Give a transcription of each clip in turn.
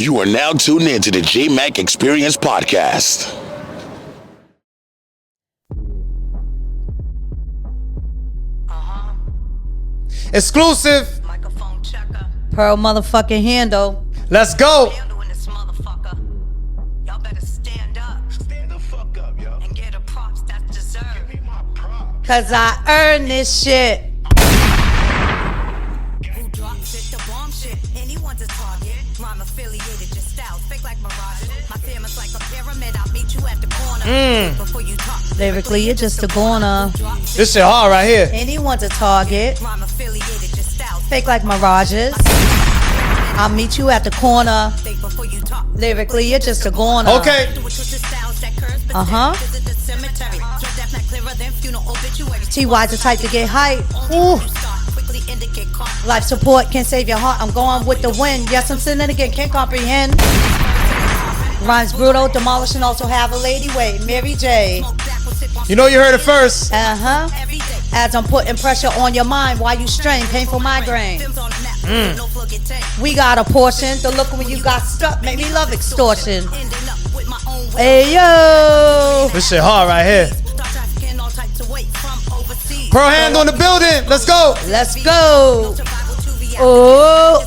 You are now tuned in to the Jmack Experience Podcast. Exclusive. Pearl motherfucking handle. Let's go. Y'all better stand up. Stand the fuck up, yo. And get a props that deserve. Give me my props. Cause I earned this shit. Who drops it? The bomb shit. Anyone's a target. Rhyme affiliated, just styles fake like Mirage. My family's like a pyramid. I'll meet you at the corner. Before you talk. Lyrically, you're just a goner. This shit hard right here. Anyone's a target. Rhyme affiliated, just styles Fake like mirages. I'll meet you at the corner. fake before you talk. Lyrically, you're just a goner. Okay. Uh-huh. TY's the type to get hype. Life support can't save your heart. I'm going with the wind. Yes, I'm sinning again. Can't comprehend. Rhymes brutal, demolish, and also have a lady wait. Mary J. You know you heard it first. Uh-huh. As I'm putting pressure on your mind while you strain painful migraine. We got a portion. The look when you got stuck made me love extortion. Hey yo. This shit hard right here. Pearl hand on the building. Let's go. Let's go. Oh.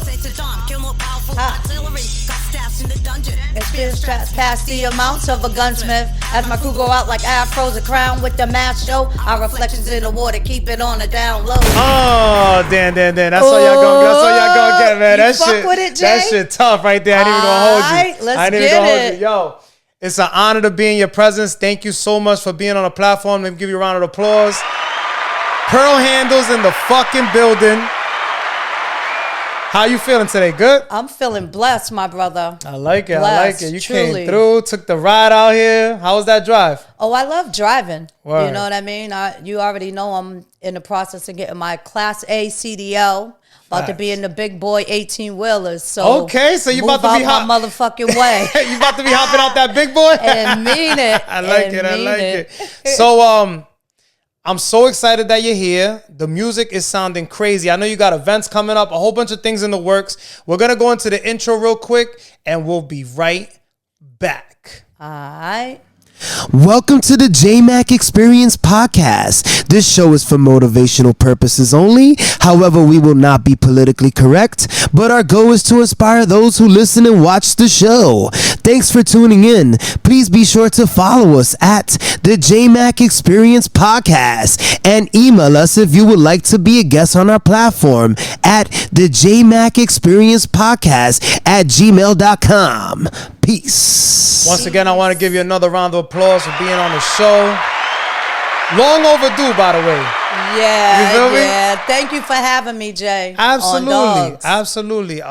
Experience straps past the amounts of a gunsmith. As my crew go out like afros, a crown with the mask show. Our reflections in the water, keep it on the down low. Oh, damn. That's all y'all gonna get, man. You That fuck shit, with it, Jay? that shit tough right there. I ain't even gonna hold you. Alright, let's I ain't even get gonna hold it. you. Yo, it's an honor to be in your presence. Thank you so much for being on the platform. Let me give you a round of applause. Pearl handles in the fucking building. How you feeling today? Good? I'm feeling blessed, my brother. I like it. Blessed, You truly. came through, took the ride out here. How was that drive? Oh, I love driving. Word. You know what I mean? You already know I'm in the process of getting my Class A CDL. About to be in the big boy 18-wheelers. So okay, so you about to be my motherfucking way. You about to be hopping out that big boy? And mean it. I like it. So I'm so excited that you're here. The music is sounding crazy. I know you got events coming up, a whole bunch of things in the works. We're going to go into the intro real quick, and we'll be right back. All right. Welcome to the Jmack Experience Podcast. This show is for motivational purposes only. However, we will not be politically correct, but our goal is to inspire those who listen and watch the show. Thanks for tuning in. Please be sure to follow us at the Jmack Experience Podcast and email us if you would like to be a guest on our platform at the Jmack Experience Podcast at gmail.com. Peace. Once again, I want to give you another round of applause for being on the show. Long overdue, by the way. Yeah, You feel me? yeah. Thank you for having me, Jay. Absolutely.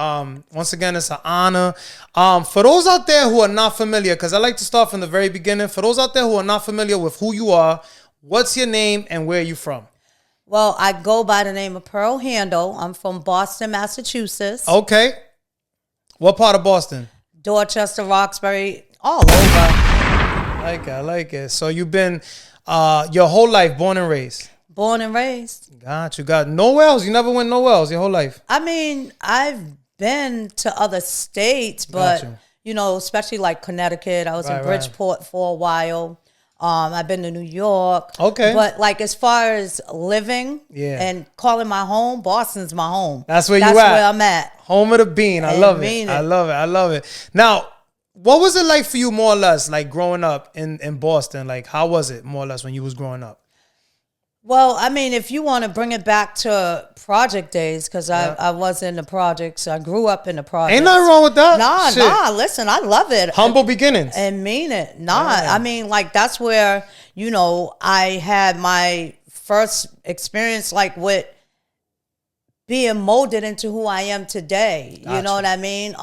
Once again, it's an honor. For those out there who are not familiar, because I like to start from the very beginning. For those out there who are not familiar with who you are, what's your name and where are you from? Well, I go by the name of Pearl Handle. I'm from Boston, Massachusetts. Okay. What part of Boston? Dorchester, Roxbury, all over. I like it. So you've been your whole life born and raised? Born and raised. Got nowhere else? You never went nowhere else your whole life? I mean, I've been to other states, but, Gotcha. you know, especially like Connecticut. I was Right, in Bridgeport for a while. I've been to New York. Okay. But like as far as living Yeah. and calling my home, Boston's my home. That's where you at. That's where I'm at. Home of the bean. I And love mean it. it. I love it. Now, what was it like for you more or less, like growing up in Boston? Like, how was it more or less when you was growing up? Well, I mean, if you want to bring it back to project days, because I was in the projects. I grew up in the projects. Ain't nothing wrong with that. Shit. Nah, listen, I love it. Humble beginnings. And mean it. Yeah. I mean, like, that's where, you know, I had my first experience, like, with being molded into who I am today. You Gotcha. know what I mean?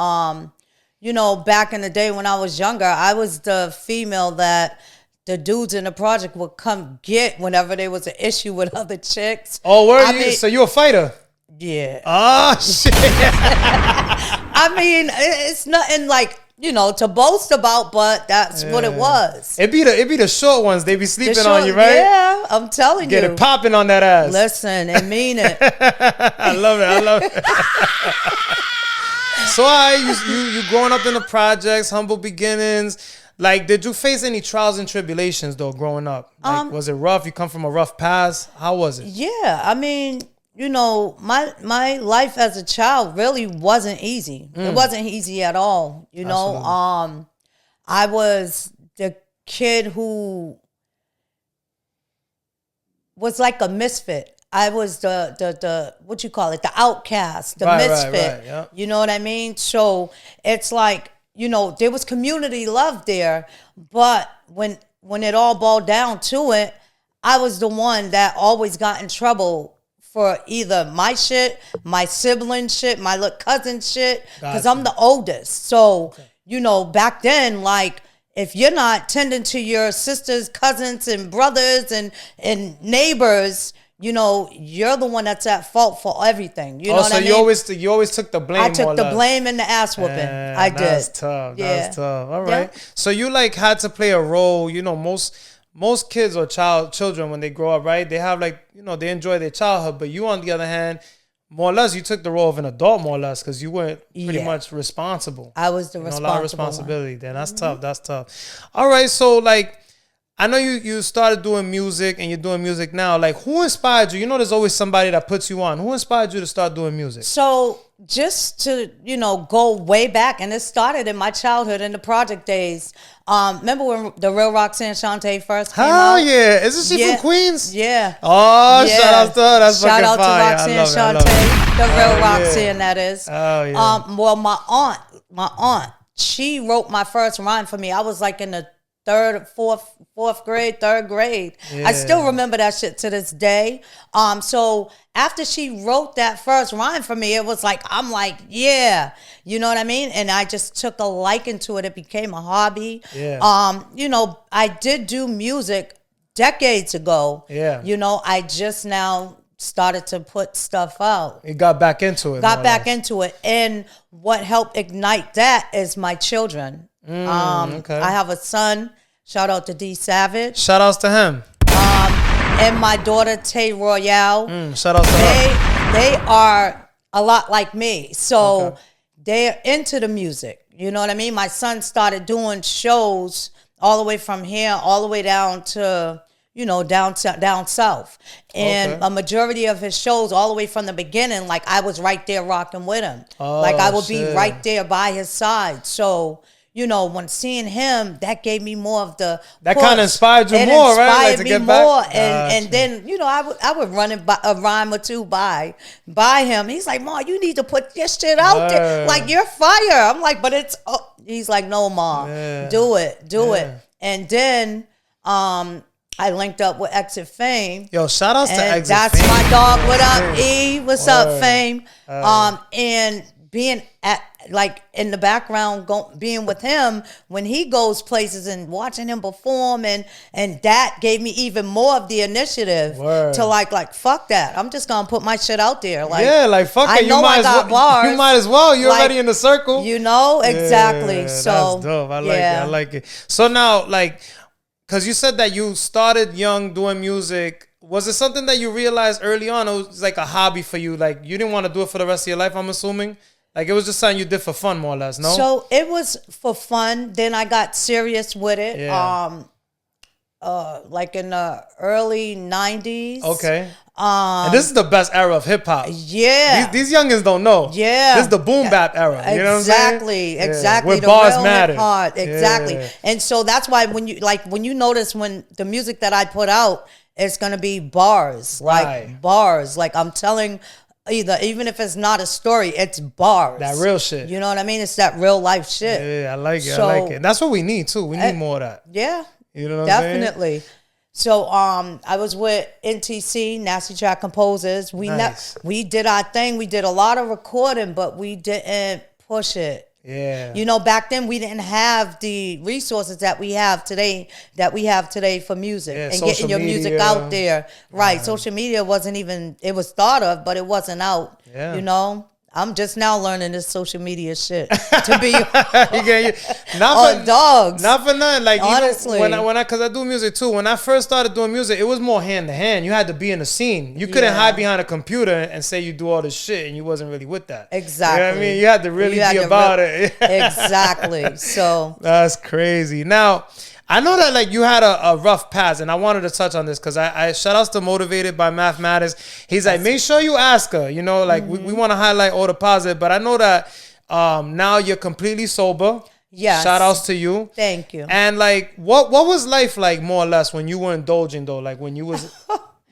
You know, back in the day when I was younger, I was the female that the dudes in the project would come get whenever there was an issue with other chicks. Oh, where I are you? mean- So you a fighter? Yeah. Oh, shit. I mean, it's nothing like, you know, to boast about, but that's what it was. It be the short ones. They be sleeping The on short- you, right? Yeah, I'm telling Get you. it popping on that ass. Listen and mean it. I love it. So you growing up in the projects, humble beginnings. Like, did you face any trials and tribulations though growing up? Like, was it rough? You come from a rough past. How was it? Yeah, I mean, you know, my life as a child really wasn't easy. It wasn't easy at all. You know, Absolutely. I was the kid who was like a misfit. I was the what you call it, the outcast, the misfit. Right, yeah. You know what I mean? So it's like, you know, there was community love there, but when it all boiled down to it, I was the one that always got in trouble for either my shit, my sibling shit, my little cousin shit, because I'm the oldest. So, you know, back then, like, if you're not tending to your sisters, cousins, and brothers and neighbors, you know, you're the one that's at fault for everything. You know what I mean? You always took the blame. I took the blame and the ass whooping. I did. That's tough. Yeah. That's tough. All right. Yeah. So you like had to play a role. You know, most kids or children when they grow up, right? They have like, you know, they enjoy their childhood. But you, on the other hand, more or less, you took the role of an adult, more or less, because you weren't pretty much responsible. I was the a responsible lot of responsibility. Then that's tough. That's tough. All right. So like, I know you started doing music and you're doing music now. Like, who inspired you? You know, there's always somebody that puts you on. Who inspired you to start doing music? So just to, you know, go way back, and it started in my childhood in the project days. Remember when the Real Roxanne Shante first came out? Hell yeah. Isn't she from Queens? Yeah. Oh, Yeah. shout out to her. That's Shout fucking out fire. to I Roxanne love it. Shante, the real yeah. Roxanne, that is. Oh, yeah. Well, my aunt, she wrote my first rhyme for me. I was like in the fourth grade, third grade. I still remember that shit to this day. So after she wrote that first rhyme for me, it was like, I'm like, yeah, you know what I mean? And I just took a liking to it. It became a hobby. Yeah. You know, I did do music decades ago. Yeah. You know, I just now started to put stuff out. You got back into it. Got back into it. And what helped ignite that is my children. Okay. I have a son. Shout out to D Savage. Shout outs to him. And my daughter Tay Royale. Shout outs to her. They are a lot like me. So they're into the music. You know what I mean? My son started doing shows all the way from here, all the way down to, you know, down south. And a majority of his shows, all the way from the beginning, like I was right there rocking with him. Like I would be right there by his side. So, you know, when seeing him, that gave me more of the That push. kind of inspired you It more, right? Like inspired to me get more. back. And then, you know, I would run a rhyme or two by him. He's like, Ma, you need to put your shit out there. Like, you're fire. I'm like, but it's, he's like, no, Ma, do it. And then I linked up with Exit Fame. Yo, shout outs to And Exit that's Fame. my dog. What up, E? What's up, Fame? And being at like in the background, being with him when he goes places and watching him perform, and that gave me even more of the initiative to like fuck that. I'm just gonna put my shit out there. Like, yeah, like fuck it. I know I got bars. You might as well. You're Like, already in the circle. You know exactly. Yeah, So that's dope. I like it. I like it. So now, like, because you said that you started young doing music. Was it something that you realized early on? It was like a hobby for you. Like you didn't want to do it for the rest of your life, I'm assuming. Like it was just something you did for fun, more or less, no? So it was for fun. Then I got serious with it. Yeah. Like in the early 90s. Okay. And this is the best era of hip hop. Yeah. These youngins don't know. Yeah. This is the boom bap era. You know what I'm saying? Exactly. Where The bars real matter. hip-hop. Exactly. Yeah. And so that's why when you notice when the music that I put out, it's gonna be bars. Right. Like bars. Like I'm telling even if it's not a story, it's bars. That real shit. You know what I mean? It's that real life shit. Yeah, I like it. So, I like it. And that's what we need too. We need more of that. Yeah. You know what I'm saying? Definitely. So I was with NTC, Nasty Track Composers. Nice. We did our thing. We did a lot of recording, but we didn't push it. Yeah. You know, back then we didn't have the resources that we have today for music and getting your music out there. Right. Social media wasn't even, it was thought of, but it wasn't out. Yeah. You know? I'm just now learning this social media shit. To be not for dogs. Not for nothing. Like honestly, even when I because I do music too. When I first started doing music, it was more hand to hand. You had to be in the scene. You couldn't hide behind a computer and say you do all this shit and you wasn't really with that. Exactly. You know what I mean? You had to really be about it. Exactly. So that's crazy. Now, I know that like you had a rough past, and I wanted to touch on this because I shout outs to Motivated by Mathematics. He's like, make sure you ask her. You know, like we want to highlight all the positive, but I know that now you're completely sober. Yes. Shout outs to you. Thank you. And like, what was life like more or less when you were indulging though? Like when you was,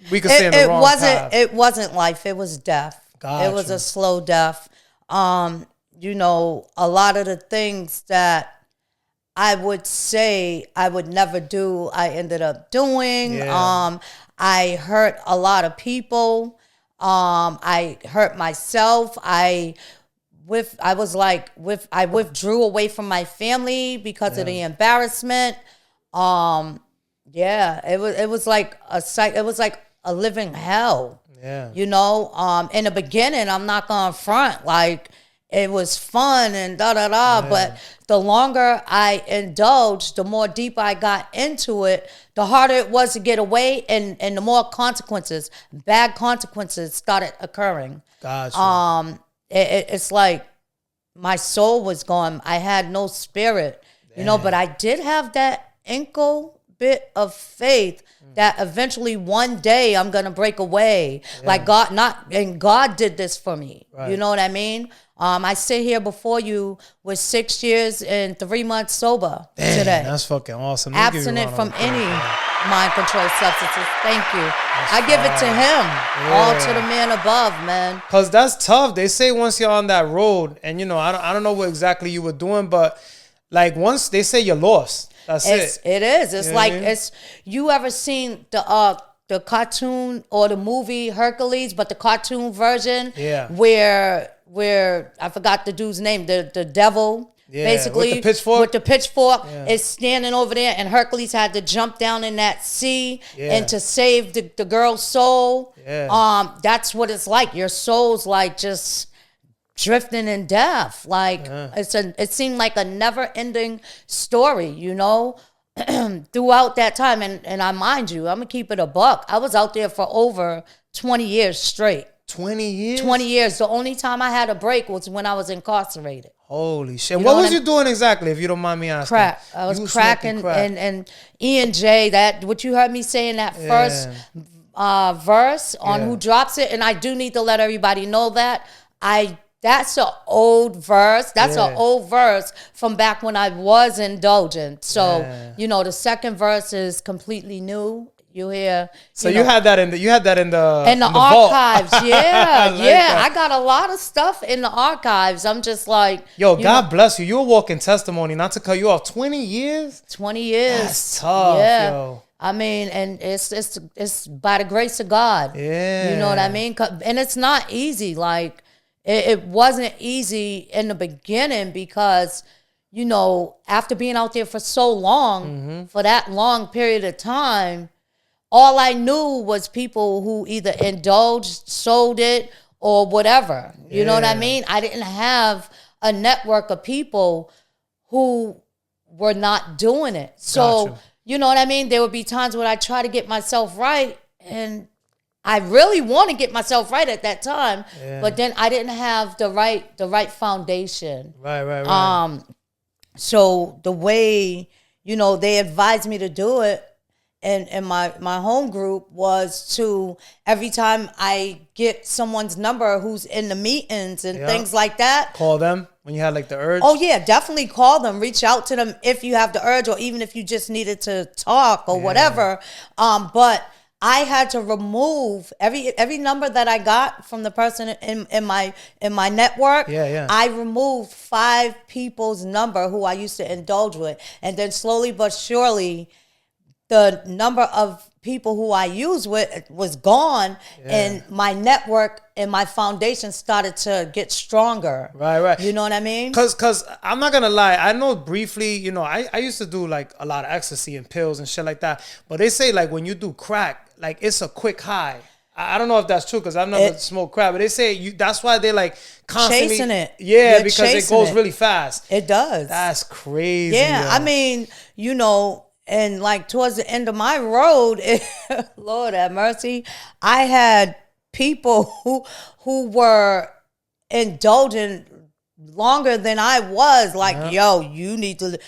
we could say in the wrong path. It wasn't life. It was death. Gotcha. It was a slow death. You know, a lot of the things that I would say I would never do, I ended up doing. Yeah. I hurt a lot of people. I hurt myself. I withdrew away from my family because of the embarrassment. It was like a living hell. Yeah. You know, in the beginning, I'm not gonna front, like it was fun and but the longer I indulged, the more deep I got into it, the harder it was to get away, and the more bad consequences started occurring. Gotcha. It's like my soul was gone. I had no spirit, you know, but I did have that inkle bit of faith that eventually one day I'm gonna break away. Like God did this for me. Right. You know what I mean? I sit here before you with 6 years and 3 months sober today. That's fucking awesome. Abstinent from any mind control substances. Thank you. I give it to him. All to the man above, man. Cause that's tough. They say once you're on that road, and you know, I don't know what exactly you were doing, but like once they say you're lost, that's it. It is. It's You know like what I mean? You ever seen the cartoon or the movie Hercules, but the cartoon version, where I forgot the dude's name, the devil. Basically, with the pitchfork, is standing over there, and Hercules had to jump down in that sea and to save the girl's soul. That's what it's like. Your soul's like just drifting in death. Like it seemed like a never-ending story, you know, throughout that time. And I mind you, I'm gonna keep it a buck. I was out there for over 20 years straight. 20 years? 20 years. The only time I had a break was when I was incarcerated. Holy shit. What was you doing exactly, if you don't mind me asking? Crack. I was cracking and E&J, that what you heard me say in that first verse on Who Drops It, and I do need to let everybody know that that's an old verse. That's an old verse from back when I was indulgent. So, you know, the second verse is completely new. You hear? So you had that in the archives. Vault. I got a lot of stuff in the archives. I'm just like, yo, God bless you. You're a walking testimony. Not to cut you off. 20 years. 20 years. That's tough. Yeah. Yo. I mean, and it's by the grace of God. Yeah. You know what I mean? And it's not easy. Like it wasn't easy in the beginning because, you know, after being out there for so long, for that long period of time, all I knew was people who either indulged, sold it, or whatever. You know what I mean? I didn't have a network of people who were not doing it. So, you know what I mean? There would be times when I try to get myself right, and I really want to get myself right at that time, but then I didn't have the right foundation. Right. So the way, you know, they advised me to do it, and my home group was to, every time I get someone's number who's in the meetings and things like that, call them when you had like the urge. Oh yeah, definitely call them, reach out to them if you have the urge, or even if you just needed to talk or whatever. But I had to remove every number that I got from the person in my network. I removed 5 people's number who I used to indulge with, and then slowly but surely, the number of people who I used with was gone, and my network and my foundation started to get stronger. Right. You know what I mean? Cause I'm not gonna lie, I know briefly, you know, I used to do like a lot of ecstasy and pills and shit like that. But they say like when you do crack, like it's a quick high. I don't know if that's true because I've never smoked crack, but they say that's why they're like constantly chasing it. Yeah, You're because it goes really fast. It does. That's crazy. Yeah, yo. I mean, you know, and like towards the end of my road, Lord have mercy, I had people who were indulging longer than I was. Like, yo, you need to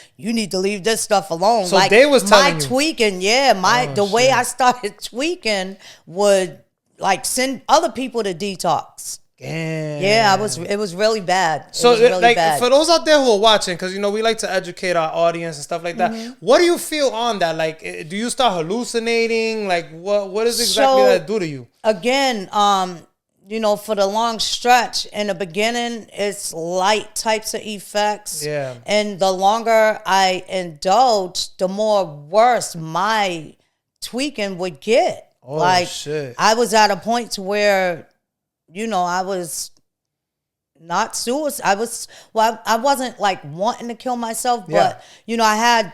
leave this stuff alone. So like they was telling my you. tweaking, the way I started tweaking would like send other people to detox. Damn. Yeah, it was really bad. So, it was really like, bad. for those out there who are watching, because, you know, we like to educate our audience and stuff like that. Mm-hmm. What do you feel on that? Like, do you start hallucinating? Like, what is exactly that do to you? Again, you know, for the long stretch, in the beginning, it's light types of effects. Yeah. And the longer I indulged, the more worse my tweaking would get. Oh, like, shit. I was at a point to where, you know, I was not suicide. I wasn't like wanting to kill myself, but you know, I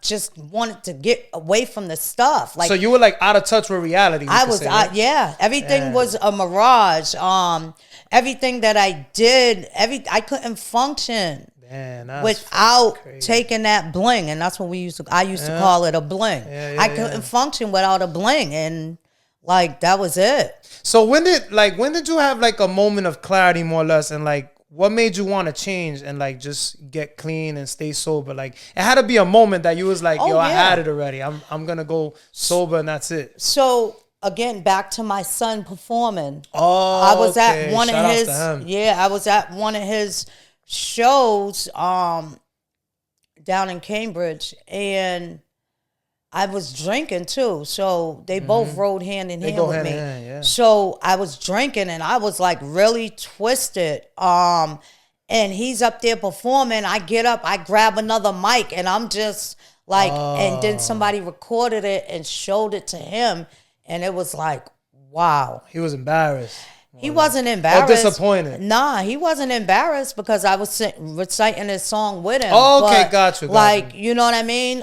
just wanted to get away from the stuff. Like, so you were like out of touch with reality. Everything was a mirage. Everything that I did, I couldn't function. Man, without taking that bling, and that's what I used to call it a bling. I couldn't function without a bling, and like that was it. So when did you have like a moment of clarity, more or less, and like what made you want to change and like just get clean and stay sober? Like it had to be a moment that you was like, I had it already. I'm gonna go sober and that's it. So again, back to my son performing. I was at one of his. I was at one of his shows down in Cambridge, and I was drinking too. So they both rode hand in hand with me. So I was drinking and I was like really twisted. And he's up there performing. I get up, I grab another mic, and I'm just like, and then somebody recorded it and showed it to him, and it was like, wow. He was embarrassed. He wasn't embarrassed. Or disappointed. Nah, he wasn't embarrassed because I was reciting his song with him. Oh, okay, got you. Like, you know what I mean?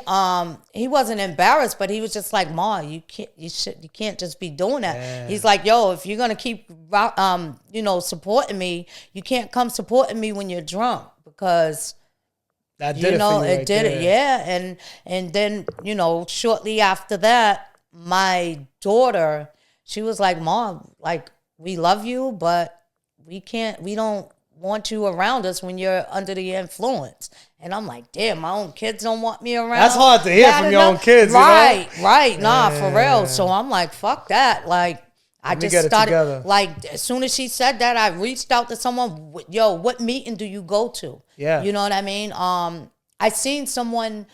He wasn't embarrassed, but he was just like, Ma, you can't just be doing that. Yeah. He's like, yo, if you're gonna keep supporting me, you can't come supporting me when you're drunk, because that did it for you it did it, yeah. And then, you know, shortly after that, my daughter, she was like, Mom, like, we love you, but we don't want you around us when you're under the influence. And I'm like, damn, my own kids don't want me around. That's hard to hear from your own kids, right, you know? Right. Nah, for real. So I'm like, fuck that. Like, I just started, like, as soon as she said that, I reached out to someone, yo, what meeting do you go to? Yeah. You know what I mean? I seen someone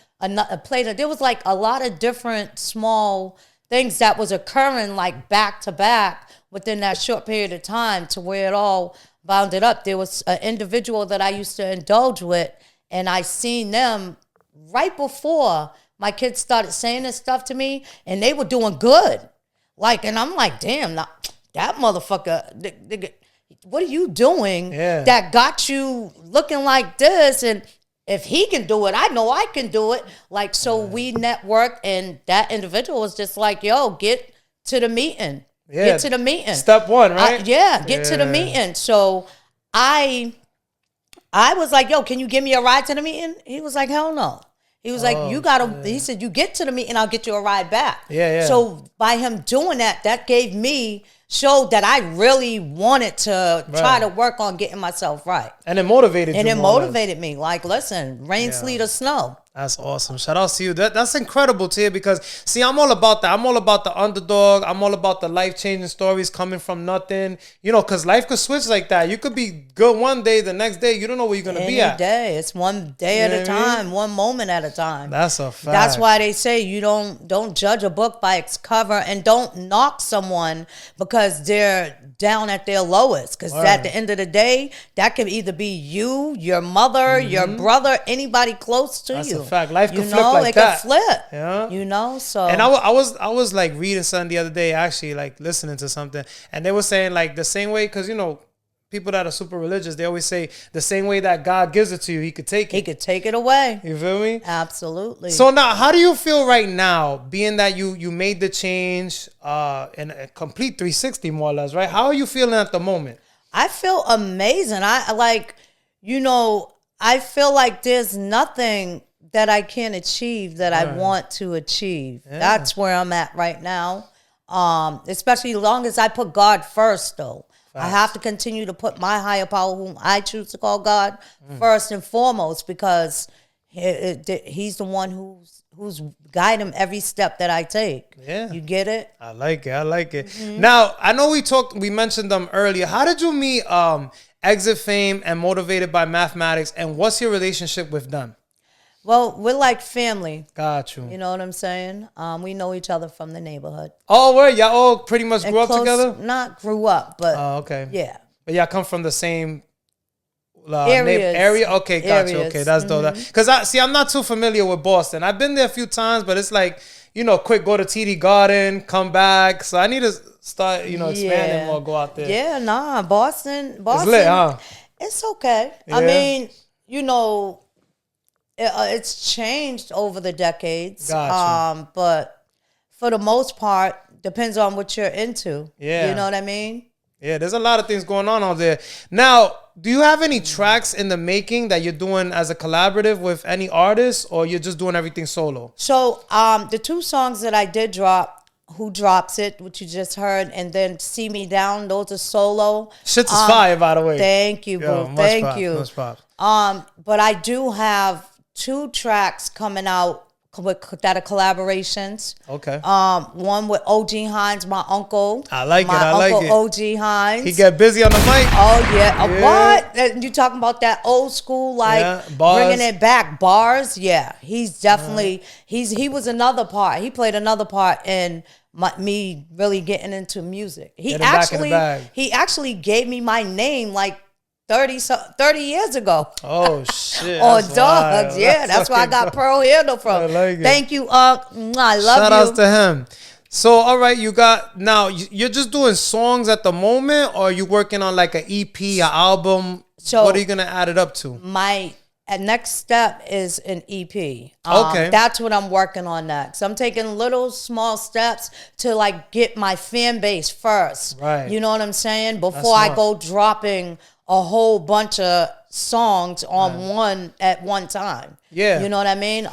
play that. There was like a lot of different small things that was occurring like back to back within that short period of time, to where it all bounded up. There was an individual that I used to indulge with, and I seen them right before my kids started saying this stuff to me, and they were doing good. Like, and I'm like, damn, that motherfucker, what are you doing that got you looking like this? And if he can do it, I know I can do it. Like, so we networked, and that individual was just like, yo, get to the meeting. Yeah. Get to the meeting. Step one, right? Get to the meeting. So I was like, yo, can you give me a ride to the meeting? He was like, hell no. He was like, you gotta, he said, you get to the meeting, I'll get you a ride back. Yeah. So by him doing that gave me, showed that I really wanted to try to work on getting myself right. And it motivated you. And it motivated me. Like, listen, rain, sleet, or snow. That's awesome. Shout out to you. That's incredible, Tia, because, see, I'm all about that. I'm all about the underdog. I'm all about the life-changing stories coming from nothing. You know, because life could switch like that. You could be good one day, the next day, you don't know where you're going to be at. Any day. It's one day at a time, one moment at a time. That's a fact. That's why they say you don't judge a book by its cover, and don't knock someone because they're down at their lowest. Because at the end of the day, that could either be you, your mother, your brother, anybody close to you. That's a fact. Life could flip like that. It could flip. Yeah. You know, so. And I was like reading something the other day, actually, like listening to something, and they were saying like the same way, because, you know, people that are super religious, they always say the same way that God gives it to you, he could take He it. could take it away. You feel me? Absolutely. So now, how do you feel right now, being that you made the change in a complete 360 more or less, right? How are you feeling at the moment? I feel amazing. I like, I feel like there's nothing that I can't achieve that I want to achieve. Yeah. That's where I'm at right now. Especially as long as I put God first, though. I have to continue to put my higher power, whom I choose to call God, first and foremost, because he's the one who's guiding every step that I take. Yeah. You get it? I like it. Now, I know we mentioned them earlier. How did you meet Exit Fame and Motivated by Mathematics, and what's your relationship with them? Well, we're like family. Got you. You know what I'm saying? We know each other from the neighborhood. Oh, where y'all all pretty much grew up together? Not grew up, but Oh, okay. yeah. But y'all come from the same Areas. area? Okay, got you. Areas. Okay, that's dope. Because I'm not too familiar with Boston. I've been there a few times, but it's like, quick go to TD Garden, come back. So I need to start, expanding more, go out there. Yeah, nah, Boston. It's lit, huh? It's okay. I Yeah. mean, it's changed over the decades. Gotcha. But for the most part, depends on what you're into. Yeah. You know what I mean? Yeah, there's a lot of things going on out there. Now, do you have any tracks in the making that you're doing as a collaborative with any artists, or you're just doing everything solo? So the 2 songs that I did drop, Who Drops It, which you just heard, and then See Me Down, those are solo. Shit's is fire, by the way. Thank you, Yo, boo. much Thank props, you. much props. But I do have 2 tracks coming out that are collaborations. Okay. One with OG Hines, my uncle. I like it. My I like uncle it. OG Hines. He get busy on the mic. Oh yeah. Yeah. What? You talking about that old school, like Yeah, bars. bringing it back, bars? Yeah, he's definitely he was another part. He played another part in me really getting into music. Get it back in the bag. He actually gave me my name like 30 years ago. Oh shit. On that's Dogs, wild. yeah, that's where I got Pearl Handle from. I like it. Thank you, I love Shout you. outs to him. So, all right, you're just doing songs at the moment, or are you working on like an EP, an album? So- what are you gonna add it up to? My next step is an EP. Okay. That's what I'm working on next. I'm taking little small steps to like get my fan base first. Right. You know what I'm saying? Before I smart. go dropping a whole bunch of songs on one at one time. Yeah. You know what I mean?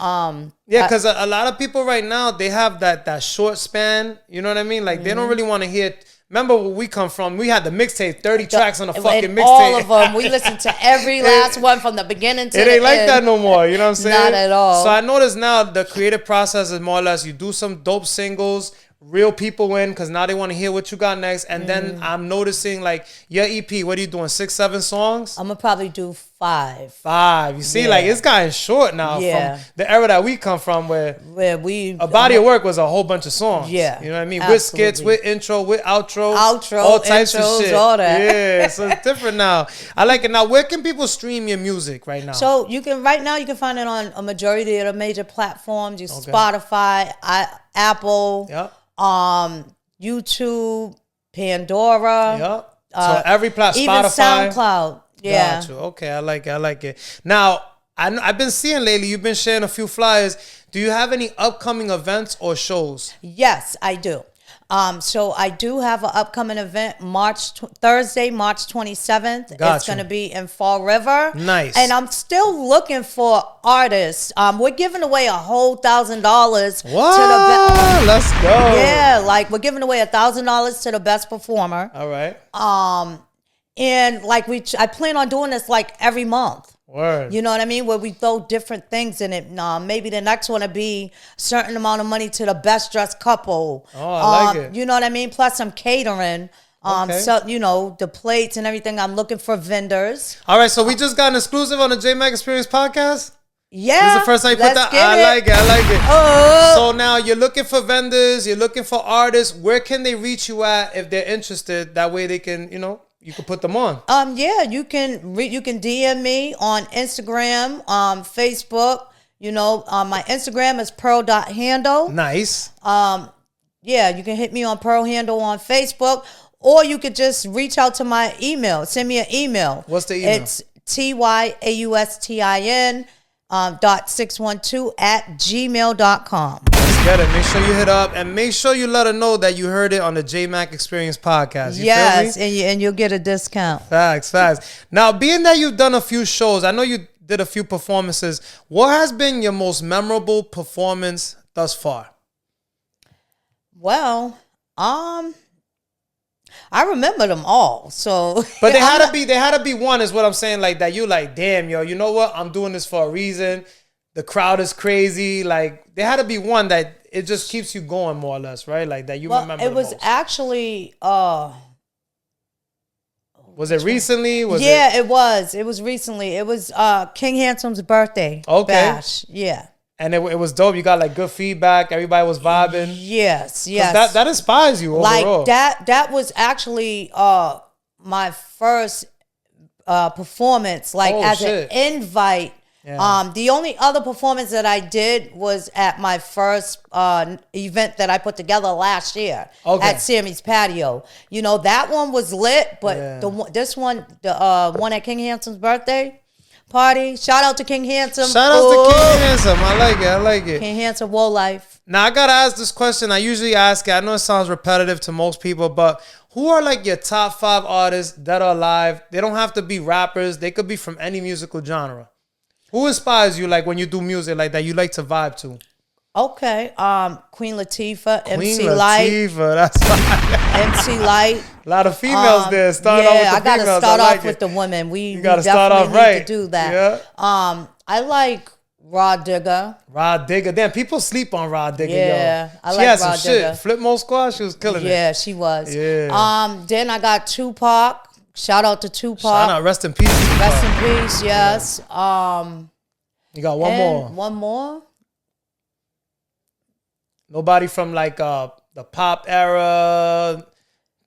Yeah, because a lot of people right now, they have that short span. You know what I mean? Like they don't really want to hear. Remember where we come from? We had the mixtape, 30 tracks on the fucking And mixtape. all of them. We listened to every last one from the beginning to It the ain't like end. that no more. You know what I'm saying? Not at all. So I notice now the creative process is more or less you do some dope singles, real people in, because now they want to hear what you got next. And then I'm noticing like your EP, what are you doing? 6, 7 songs? I'm gonna probably do 5. 5. You see, Yeah. like it's gotten short now Yeah. from the era that we come from, where Where we a body of work was a whole bunch of songs. Yeah, You know what I mean? With skits, absolutely. with intro, with outro. Outro, all types of intros, shit. all that. Yeah, so it's different now. I like it. Now, where can people stream your music right now? So you can find it on a majority of the major platforms. Spotify, Apple, Yep. YouTube, Pandora, Yep. So every platform, even Spotify. SoundCloud. Yeah. Got you. Okay, I like it. Now, I've been seeing lately, you've been sharing a few flyers. Do you have any upcoming events or shows? Yes, I do. So I do have an upcoming event Thursday, March 27th. Got It's you. going to be in Fall River. Nice. And I'm still looking for artists. We're giving away a whole $1,000 What? to the Let's go. Yeah, like we're giving away $1,000 to the best performer. All right. And like I plan on doing this like every month. Word. You know what I mean? Where we throw different things in it. Maybe the next one will be a certain amount of money to the best dressed couple. Oh, I like it. You know what I mean? Plus some catering. Okay. So, the plates and everything. I'm looking for vendors. All right, so we just got an exclusive on the Jmack Experience podcast. Yeah. This is the first time you put that. I like it. Oh. So now you're looking for vendors, you're looking for artists. Where can they reach you at if they're interested? That way they can, you can put them on. Yeah, you can DM me on Instagram, Facebook. My Instagram is pearl.handle. Nice. Yeah, you can hit me on Pearl Handle on Facebook, or you could just reach out to my email. Send me an email. What's the email? It's TYAUSTIN .612@gmail.com. Let's get it. Make sure you hit up and make sure you let her know that you heard it on the Jmack Experience podcast. You Yes, feel me? and you'll get a discount. Facts. Now, being that you've done a few shows, I know you did a few performances. What has been your most memorable performance thus far? Well, I remember them all. So, but they had to be one, is what I'm saying. Like that, you like, damn, yo, you know what? I'm doing this for a reason. The crowd is crazy. Like, there had to be one that it just keeps you going, more or less, right? Like that you remember. It was most. actually. Was it recently? It was. It was recently. It was King Handsome's birthday bash. Yeah. And it was dope. You got like good feedback. Everybody was vibing. Yes. That inspires you overall. Like that was actually my first performance, like as an invite. Yeah. The only other performance that I did was at my first event that I put together last year at Sammy's Patio. You know, that one was lit, but the one at King Handsome's birthday party. Shout out to King Handsome. Shout out to King Handsome. I like it. King Handsome, Woe Life. Now, I got to ask this question. I usually ask it. I know it sounds repetitive to most people, but who are like your top 5 artists that are alive? They don't have to be rappers. They could be from any musical genre. Who inspires you, like, when you do music like that, you like to vibe to? Okay. Queen Latifah, MC Light. That's fine. MC Light. A lot of females there. Start off with the I gotta females. start off with the women. You gotta start off right. Need to do that. Yeah. I like Rod Digger. Damn, people sleep on Rod Digger. Yeah, yo. I she like had some Rod shit. Digger. Flip Mode Squad, she was killing it. Yeah, she was. Yeah. Then I got Tupac. Shout out to Tupac. Shout out. Rest in peace. Tupac. Rest in peace. Yes. You got one more. One more. Nobody from like the pop era,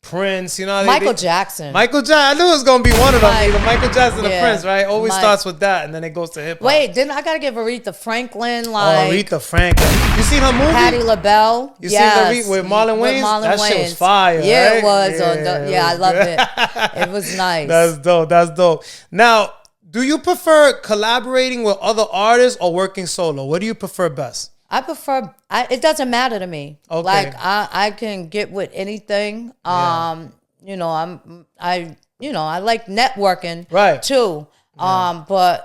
Prince, you know. Michael Jackson. Michael Jackson. I knew it was gonna be one of them. Either Michael Jackson or Prince, right? Always starts with that, and then it goes to hip hop. Wait, then I gotta give Aretha Franklin. Like Aretha Franklin. You seen her movie? Patti LaBelle. You seen Aretha with Marlon Wayans? That shit was fire. Yeah, right? it was. I love it. It was nice. That's dope. Now, do you prefer collaborating with other artists or working solo? What do you prefer best? I prefer. It doesn't matter to me. Okay. Like I can get with anything. You know, I like networking. Right. Too. But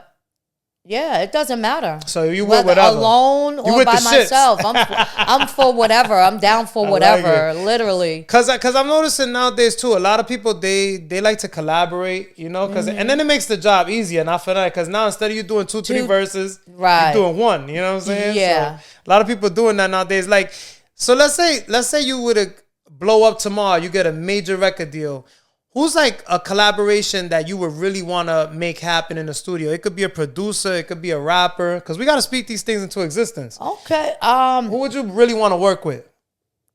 yeah, it doesn't matter. So you work whatever. Alone or by myself. I'm for whatever. I'm down for whatever. Like literally. Cause I'm noticing nowadays too. A lot of people they like to collaborate. You know, and then it makes the job easier. Not for that. Cause now instead of you doing two, 3 verses, right, you're doing one. You know what I'm saying? Yeah. So a lot of people doing that nowadays. Like, so let's say you would blow up tomorrow. You get a major record deal. Who's like a collaboration that you would really want to make happen in the studio? It could be a producer, it could be a rapper, because we got to speak these things into existence. Okay. Who would you really want to work with?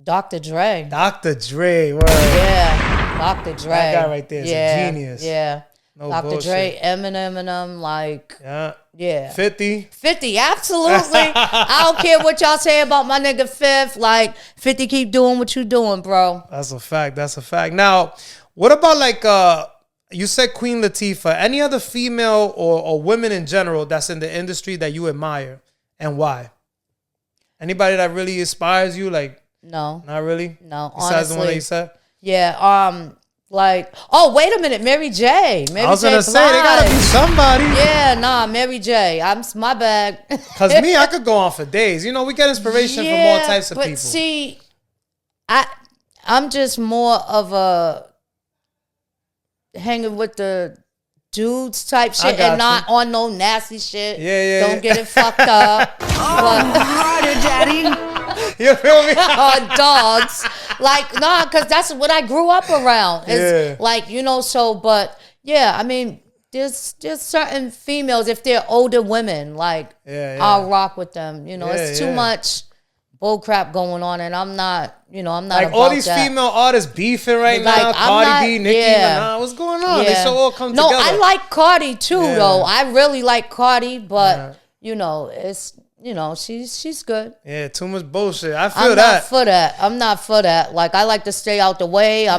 Dr. Dre. Dr. Dre, word. Yeah, Dr. Dre. That guy right there is a genius. Yeah. No Dr. bullshit. Dre, Eminem, like, yeah. 50, absolutely. I don't care what y'all say about my nigga Fifth. Like, 50 keep doing what you doing, bro. That's a fact. Now, what about like you said Queen Latifah? Any other female or women in general that's in the industry that you admire, and why? Anybody that really inspires you? Like, no, not really. No, besides honestly, the one that you said. Yeah. Like, oh, wait a minute, Mary J. I was gonna say they gotta be somebody. Yeah, nah, Mary J. My bag. Cause me, I could go on for days. You know, we get inspiration from all types of people. But see, I'm just more of a hanging with the dudes type shit and not on no nasty shit. Yeah. Don't get it fucked up. Harder, daddy. You feel me? Dogs. Like, nah, because that's what I grew up around. It's like, you know, so, but yeah, I mean, there's certain females, if they're older women, like, I'll rock with them. You know, it's too much bull crap going on, and I'm not like about all these that. female artists beefing right now. Cardi B, Nicki Minaj. What's going on? They should all come together. No, I like Cardi too, though. I really like Cardi, but it's she's good. Yeah, too much bullshit. I feel I'm that. I'm not for that. Like, I like to stay out the way. I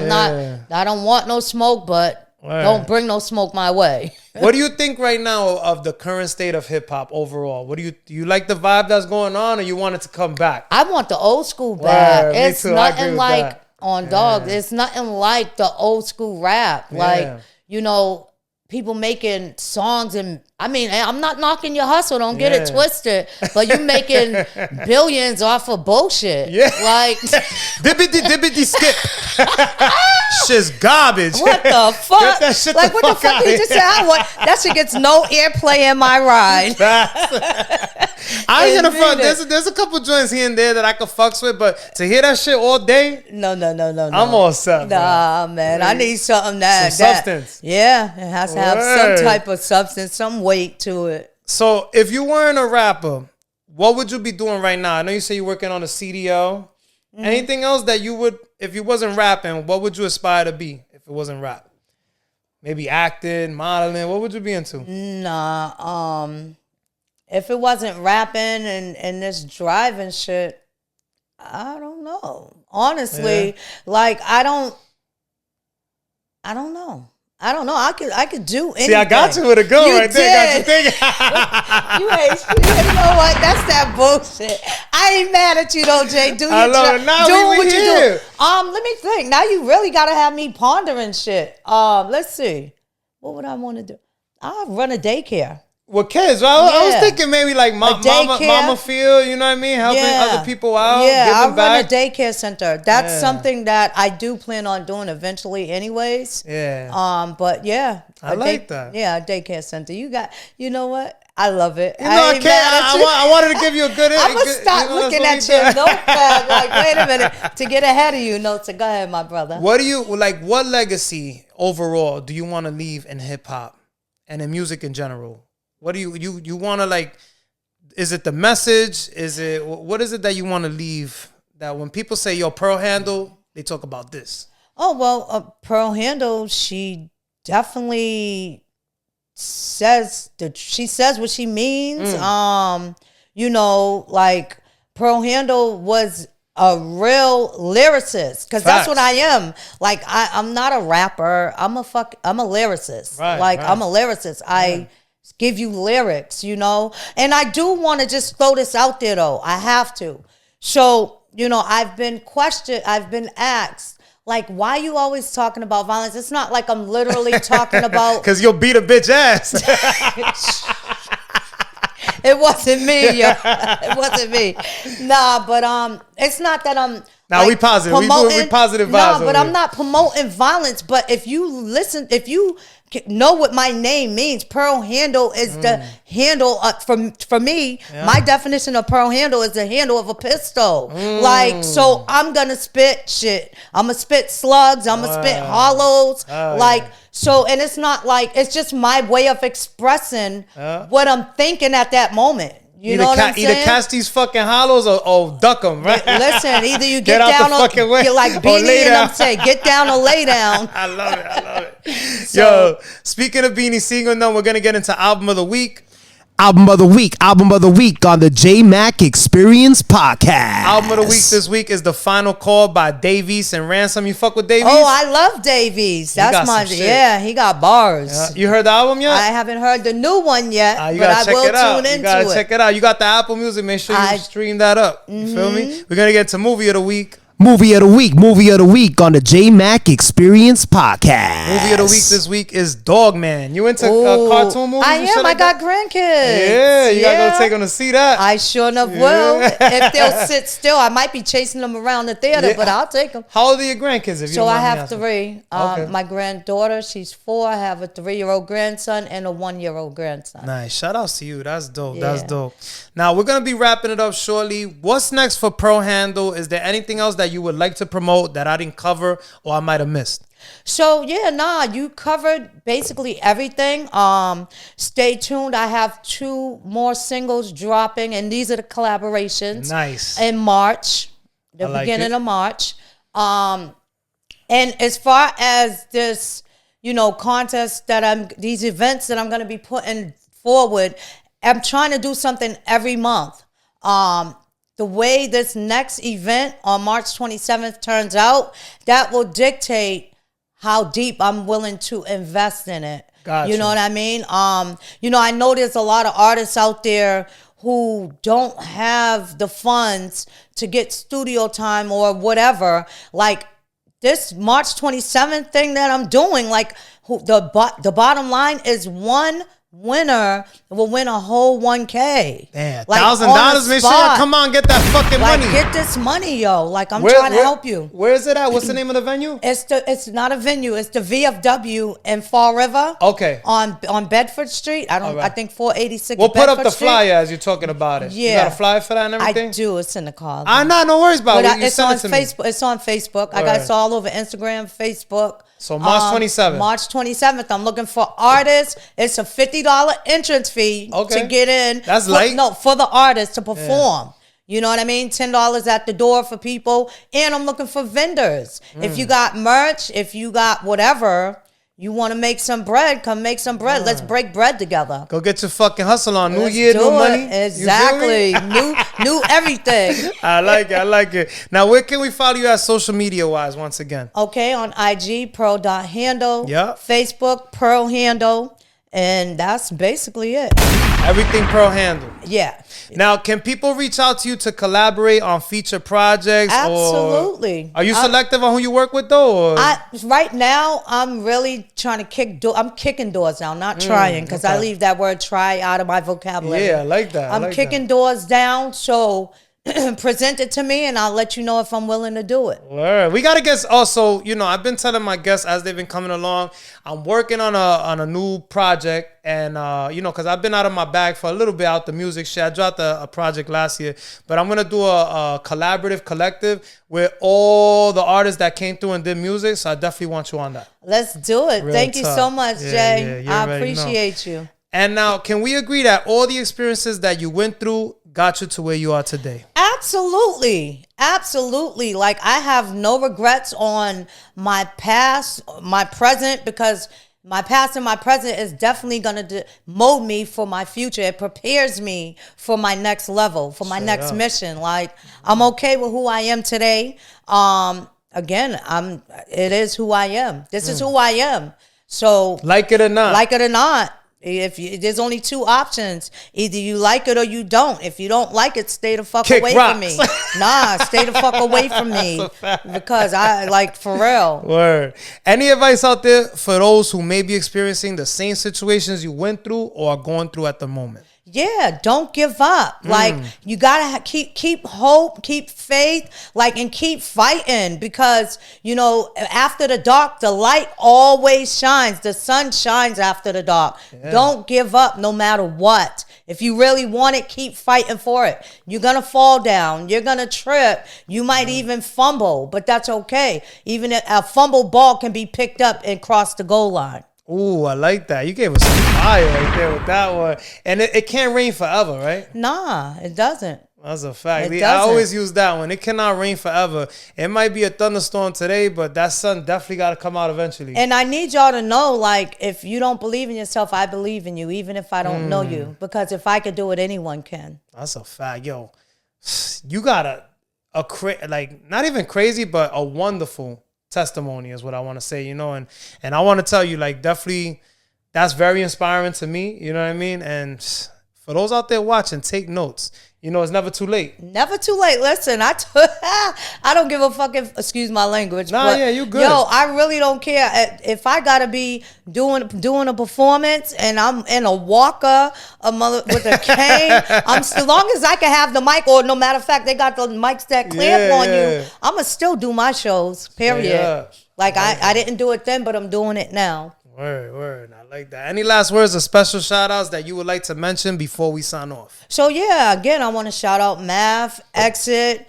don't want no smoke, but don't bring no smoke my way. What do you think right now of the current state of hip hop overall? Do you like the vibe that's going on, or you want it to come back? I want the old school back. Word, It's me too. I agree nothing with like that. on dogs. It's nothing like the old school rap. Like, people making songs, and I mean, I'm not knocking your hustle, don't get it twisted, but you making billions off of bullshit. Yeah. Like, dibbity skip. Shit's garbage. what the fuck? Get that shit Like, the what the fuck fuck outta you just here. said? That shit gets no airplay in my ride. I ain't gonna Indeed. front. There's a couple joints here and there that I could fucks with, but to hear that shit all day, No. I'm all set. Bro. Nah, man. I need something Some substance. Yeah, it has to have Word. some type of substance, some weight to it. So if you weren't a rapper, what would you be doing right now? I know you say you're working on a CDO. Mm-hmm. Anything else that you would, if you wasn't rapping, what would you aspire to be if it wasn't rap? Maybe acting, modeling. What would you be into? Nah, if it wasn't rapping and this driving shit, I don't know. Honestly, like, I don't know. I could do anything. See, I got you with a gun right there. Got you thinking. You ain't shit. You know what? That's that bullshit. I ain't mad at you though, Jay. Do I your love job. it. Now Do we what you here. do. Let me think. Now you really gotta have me pondering shit. Let's see. What would I want to do? I'll run a daycare. With kids, right? I was Yeah. thinking maybe like daycare. mama feel, you know what I mean? Helping other people out, Yeah, I'll giving back. run a daycare center. That's Yeah. something that I do plan on doing eventually anyways. Yeah. But yeah. I like that. Yeah, a daycare center. You know what? I love it. You know, I ain't can't. mad at you. I wanted to give you a good. I'm gonna good- stop you know, looking that's at what your we do. notepad. Like, wait a minute, to get ahead of you. No, so go ahead, my brother. What do you like? What legacy overall do you want to leave in hip hop and in music in general? What do you want to like? Is it the message? Is it what is it that you want to leave? That when people say your Pearl Handle, they talk about this. Oh well, Pearl Handle. She definitely says she says what she means. Like, Pearl Handle was a real lyricist, because that's what I am. Like, I'm not a rapper. I'm a lyricist. Right. I'm a lyricist. I give you lyrics, and I do want to just throw this out there though. I have to. So, I've been questioned. I've been asked, like, why you always talking about violence? It's not like I'm literally talking about. Because you'll beat a bitch ass. It wasn't me, yo. It wasn't me. Nah, but it's not that I'm. Nah, we positive. We positive vibes Nah, over but here. I'm not promoting violence. But if you know what my name means, Pearl Handle is the handle. For me, my definition of Pearl Handle is the handle of a pistol. Like, so I'm gonna spit shit. I'm gonna spit slugs. I'm gonna spit hollows. So, and it's not like, it's just my way of expressing what I'm thinking at that moment. You know what I'm saying? Either catch these fucking hollows or duck them, right? Listen, either you Get get, out down the or fucking way, you're like or Beanie lay and down. them say, get down or lay down. I love it. Yo, speaking of Beanie Siegel, now we're gonna get into album of the week. Album of the week on the Jmack Experience Podcast. Album of the week this week is The Final Call by Davies and Ransom. You fuck with Davies? Oh, I love Davies. got That's my some shit. yeah. He got bars. You heard the album yet? I haven't heard the new one yet, You but gotta I check will it out. tune You into gotta it. check it out. You got the Apple Music. Make sure you stream that up. You feel me? We're gonna get to movie of the week. Movie of the week on the Jmack Experience Podcast. Movie of the week this week is Dog Man. You into Ooh, cartoon movies? I and am. shit like I got that? grandkids. Yeah, you gotta go take them to see that. I sure enough will. If they'll sit still, I might be chasing them around the theater, Yeah. but I'll take them. How old are your grandkids? If you So don't I mind me have asking? 3. Okay. My granddaughter, she's 4. I have a 3-year-old grandson and a 1-year-old grandson. Nice. Shout out to you. That's dope. Yeah. That's dope. Now, we're going to be wrapping it up shortly. What's next for Pearl Handle? Is there anything else that you would like to promote that I didn't cover or I might have missed? So you covered basically everything. Stay tuned. I have 2 more singles dropping, and these are the collaborations. Nice. In March, the I like beginning it. of March. And as far as this, contest these events that I'm going to be putting forward, I'm trying to do something every month. The way this next event on March 27th turns out, that will dictate how deep I'm willing to invest in it. Gotcha. You know what I mean? I know there's a lot of artists out there who don't have the funds to get studio time or whatever. Like this March 27th thing that I'm doing, like the bottom line is one winner will win a whole 1K. Damn, like, $1,000. Make sure you come on, get that fucking like, money. Get this money, yo. Like I'm trying to help you. Where is it at? What's the name of the venue? It's not a venue. It's the VFW in Fall River. Okay. On Bedford Street. I think 486. We'll put Bedford up the Street. flyer as you're talking about it. Yeah. You got a flyer for that and everything? I do. It's in the car. No worries about it. It's on Facebook. It's on Facebook. I got it all over Instagram, Facebook. So March 27th. March 27th. I'm looking for artists. It's a $50 entrance fee to get in. That's light. No, for the artist to perform. Yeah. You know what I mean? $10 at the door for people. And I'm looking for vendors. If you got merch, if you got whatever, you want to make some bread, come make some bread. Let's break bread together. Go get your fucking hustle on. New Let's year, do new it. money. Exactly. new everything. I like it. Now, where can we follow you at social media-wise once again? Okay, on IG, pearl.handle. Yeah. Facebook, pearl handle. And that's basically it. Everything Pearl handle. Yeah. Now, can people reach out to you to collaborate on feature projects? Absolutely. Are you selective on who you work with, though? Or? Right now, I'm really trying to I'm kicking doors down, not trying, because I leave that word try out of my vocabulary. Yeah, I like that. I'm kicking doors down, so present it to me and I'll let you know if I'm willing to do it. Word. We gotta guess also, I've been telling my guests as they've been coming along, I'm working on a new project, and because I've been out of my bag for a little bit out the music shit. I dropped a project last year, but I'm gonna do a collaborative collective with all the artists that came through and did music. So I definitely want you on that. Let's do it. Real Thank you tough. so much, Jay. Yeah, I appreciate you. And now, can we agree that all the experiences that you went through got you to where you are today? Absolutely. Like, I have no regrets on my past, my present, because my past and my present is definitely going to mold me for my future. It prepares me for my next level, for my next mission. Like, I'm okay with who I am today. Again, it is who I am. This is who I am. So, like it or not. There's only two options. Either you like it or you don't. If you don't like it, stay the fuck Kick away rocks. from me. Nah, stay the fuck away from me. Because for real. Word. Any advice out there for those who may be experiencing the same situations you went through or are going through at the moment? Yeah, don't give up. Like, you gotta keep hope, keep faith, and keep fighting, because after the dark, the light always shines. The sun shines after the dark. Yeah. Don't give up no matter what. If you really want it, keep fighting for it. You're gonna fall down. You're gonna trip. You might even fumble, but that's okay. Even a fumble ball can be picked up and cross the goal line. Ooh, I like that. You gave us some fire right there with that one. And it can't rain forever, right? Nah, it doesn't. That's a fact. It I doesn't. always use that one. It cannot rain forever. It might be a thunderstorm today, but that sun definitely got to come out eventually. And I need y'all to know, if you don't believe in yourself, I believe in you, even if I don't know you. Because if I could do it, anyone can. That's a fact. Yo, you got not even crazy, but a wonderful testimony is what I want to say, and I want to tell you, definitely that's very inspiring to me, you know what I mean? And for those out there watching, take notes. It's never too late. Never too late. Listen, I don't give a fuck if, excuse my language. Nah, yeah, you good. Yo, I really don't care. If I gotta be doing a performance and I'm in a walker, with a cane, as long as I can have the mic, or no matter of fact, they got the mics that clamp on you, I'ma still do my shows, period. Yeah. I didn't do it then, but I'm doing it now. Word. I like that. Any last words or special shout outs that you would like to mention before we sign off? So yeah, again, I want to shout out Math, Exit,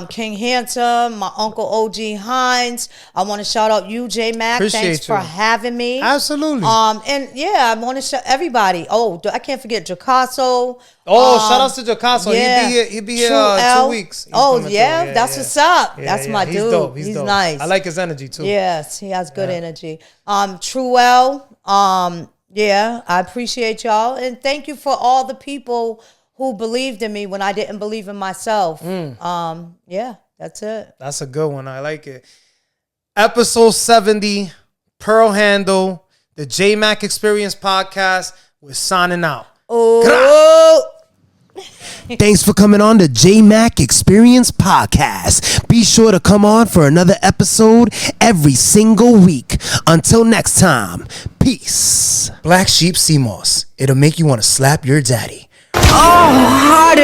King Handsome, my uncle OG Hines. I want to shout out you, Jmack. Thanks for having me. Absolutely. And yeah, I want to shout everybody. Oh, I can't forget Jacasso. Shout out to Jacasso. Yeah. He'll be here 2 weeks. That's what's up. That's my dude. He's dope. He's dope. Nice. I like his energy too. Yes, he has good energy. True L, Yeah, I appreciate y'all. And thank you for all the people who believed in me when I didn't believe in myself. Yeah, that's it. That's a good one. I like it. Episode 70, Pearl Handle, the Jmack Experience Podcast. We're signing out. Oh. Thanks for coming on the Jmack Experience Podcast. Be sure to come on for another episode every single week. Until next time, peace. Black Sheep Sea Moss. It'll make you want to slap your daddy. Oh, harder.